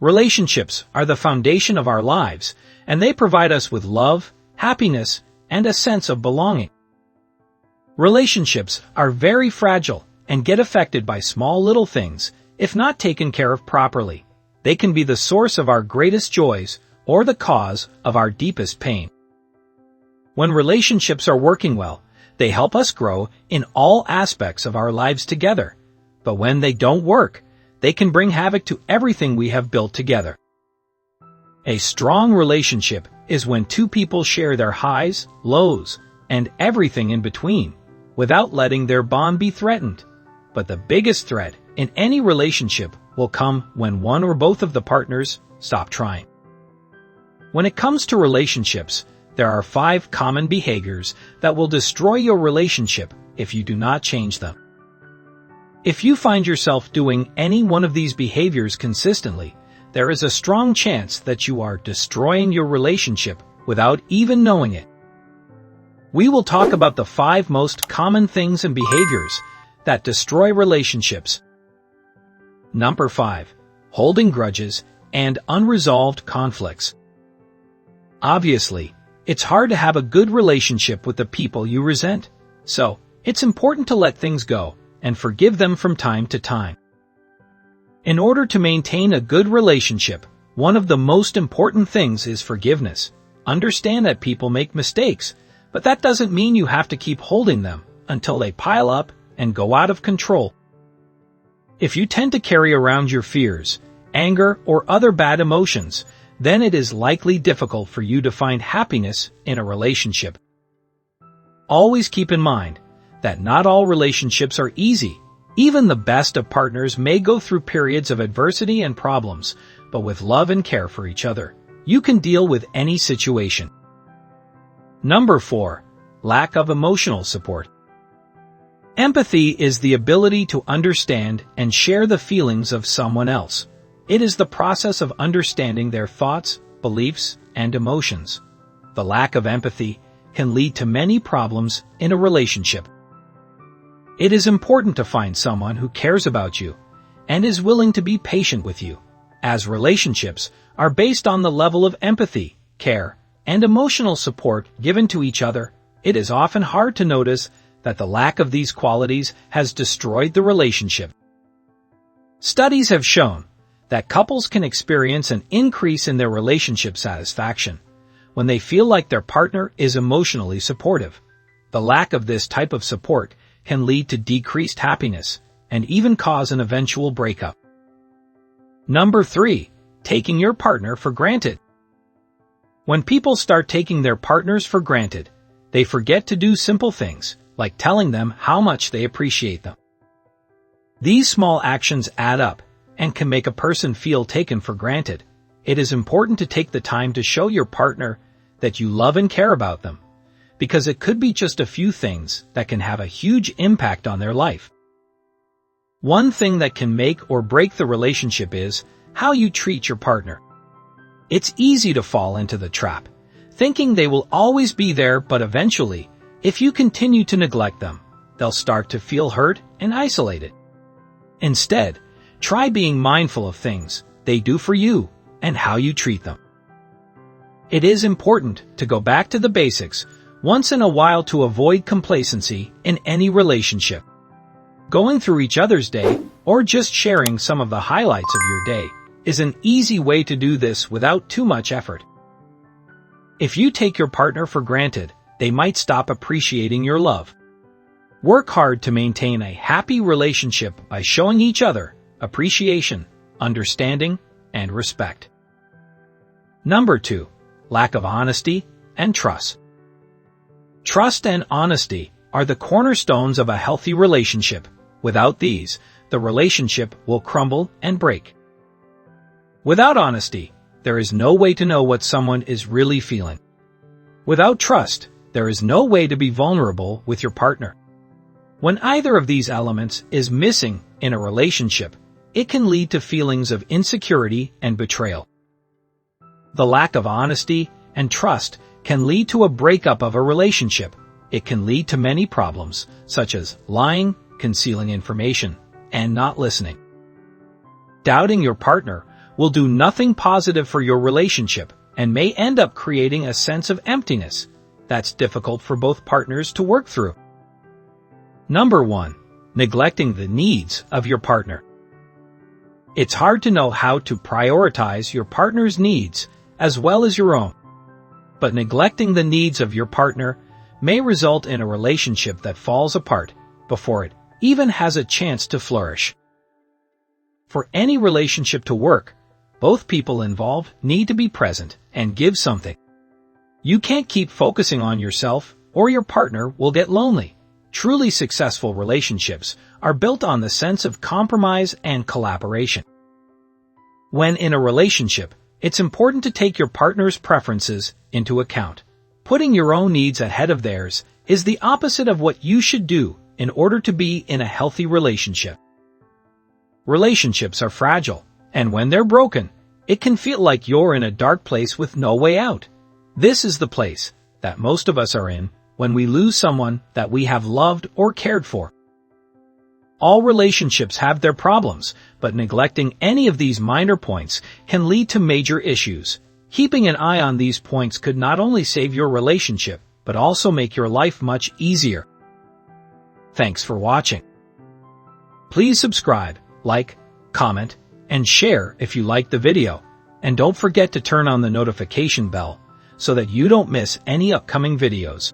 Relationships are the foundation of our lives, and they provide us with love, happiness, and a sense of belonging. Relationships are very fragile and get affected by small little things if not taken care of properly. They can be the source of our greatest joys or the cause of our deepest pain. When relationships are working well, they help us grow in all aspects of our lives together. But when they don't work, they can bring havoc to everything we have built together. A strong relationship is when two people share their highs, lows, and everything in between, without letting their bond be threatened. But the biggest threat in any relationship will come when one or both of the partners stop trying. When it comes to relationships, there are 5 common behaviors that will destroy your relationship if you do not change them. If you find yourself doing any one of these behaviors consistently, there is a strong chance that you are destroying your relationship without even knowing it. We will talk about the 5 most common things and behaviors that destroy relationships. Number 5. Holding grudges and unresolved conflicts. Obviously, it's hard to have a good relationship with the people you resent, so it's important to let things go and forgive them from time to time. In order to maintain a good relationship, one of the most important things is forgiveness. Understand that people make mistakes, but that doesn't mean you have to keep holding them until they pile up and go out of control. If you tend to carry around your fears, anger, or other bad emotions, then it is likely difficult for you to find happiness in a relationship. Always keep in mind that not all relationships are easy. Even the best of partners may go through periods of adversity and problems, but with love and care for each other, you can deal with any situation. Number 4. Lack of emotional support. Empathy is the ability to understand and share the feelings of someone else. It is the process of understanding their thoughts, beliefs, and emotions. The lack of empathy can lead to many problems in a relationship. It is important to find someone who cares about you and is willing to be patient with you, as relationships are based on the level of empathy, care, and emotional support given to each other. It is often hard to notice that the lack of these qualities has destroyed the relationship. Studies have shown that couples can experience an increase in their relationship satisfaction when they feel like their partner is emotionally supportive. The lack of this type of support can lead to decreased happiness and even cause an eventual breakup. Number 3. Taking your partner for granted. When people start taking their partners for granted, they forget to do simple things, like telling them how much they appreciate them. These small actions add up and can make a person feel taken for granted. It is important to take the time to show your partner that you love and care about them, because it could be just a few things that can have a huge impact on their life. One thing that can make or break the relationship is how you treat your partner. It's easy to fall into the trap, thinking they will always be there, but eventually, if you continue to neglect them, they'll start to feel hurt and isolated. Instead, try being mindful of things they do for you and how you treat them. It is important to go back to the basics once in a while to avoid complacency in any relationship. Going through each other's day, or just sharing some of the highlights of your day, is an easy way to do this without too much effort. If you take your partner for granted, they might stop appreciating your love. Work hard to maintain a happy relationship by showing each other appreciation, understanding, and respect. Number 2. Lack of honesty and trust. Trust and honesty are the cornerstones of a healthy relationship. Without these, the relationship will crumble and break. Without honesty, there is no way to know what someone is really feeling. Without trust, there is no way to be vulnerable with your partner. When either of these elements is missing in a relationship, it can lead to feelings of insecurity and betrayal. The lack of honesty and trust can lead to a breakup of a relationship. It can lead to many problems, such as lying, concealing information, and not listening. Doubting your partner will do nothing positive for your relationship and may end up creating a sense of emptiness that's difficult for both partners to work through. Number 1. Neglecting the needs of your partner. It's hard to know how to prioritize your partner's needs as well as your own. But neglecting the needs of your partner may result in a relationship that falls apart before it even has a chance to flourish. For any relationship to work, both people involved need to be present and give something. You can't keep focusing on yourself, or your partner will get lonely. Truly successful relationships are built on the sense of compromise and collaboration. When in a relationship, it's important to take your partner's preferences into account. Putting your own needs ahead of theirs is the opposite of what you should do in order to be in a healthy relationship. Relationships are fragile, and when they're broken, it can feel like you're in a dark place with no way out. This is the place that most of us are in when we lose someone that we have loved or cared for. All relationships have their problems, but neglecting any of these minor points can lead to major issues. Keeping an eye on these points could not only save your relationship, but also make your life much easier. Thanks for watching. Please subscribe, like, comment, and share if you liked the video. And don't forget to turn on the notification bell so that you don't miss any upcoming videos.